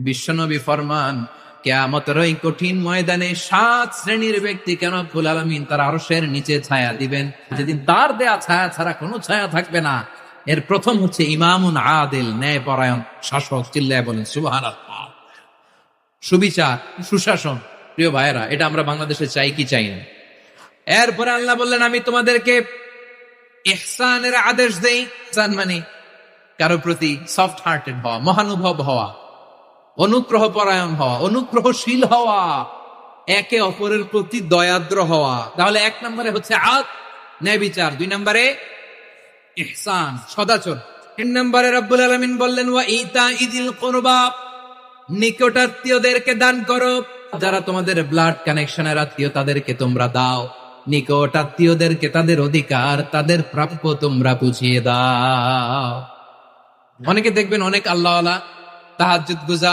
বিশ্বনবী ফরমান, কিয়ামতের ওই কঠিন ময়দানে 7 শ্রেণীর ব্যক্তি কেন রব্বুল আলামিন তার আরশের নিচে ছায়া দিবেন, যেদিন তার দেয়া ছায়া ছাড়া কোনো ছায়া থাকবে না। এর প্রথম হচ্ছে ইমামুন আদিল, ন্যায়পরায়ণ শাসক। চিল্লায় বলেন সুবহানাল্লাহ। সুবিচার, সুশাসন। প্রিয় ভাইয়েরা, এটা আমরা বাংলাদেশে চাই কি চাই না? এরপরে আল্লাহ বললেন, আমি তোমাদেরকে ইহসানের আদেশ দেই। ইহসান মানে কারো প্রতি সফট হার্টেড হওয়া, মহানুভব হওয়া, অনুগ্রহ পরায়ণ হওয়া, অনুগ্রহশীল হওয়া, একে অপরের প্রতি দয়াদ্র হওয়া। তাহলে 1 নম্বরে হচ্ছে ন্যায় বিচার, 2 নম্বরে ইহসান, সদাচর, 3 নম্বরে রব্বুল আলামিন বললেন ওয়া ইতাইযিল কুরবা, নিকটাত্মীয়দেরকে দান করো। যারা তোমাদের ব্লাড কানেকশনের আত্মীয় তাদেরকে তোমরা দাও। নিকটাত্মীয়দেরকে তাদের অধিকার, তাদের প্রাপ্য তোমরা বুঝিয়ে দাও। অনেকে দেখবেন অনেক আল্লাহওয়ালা, তাহাজ্জুদ গুজার,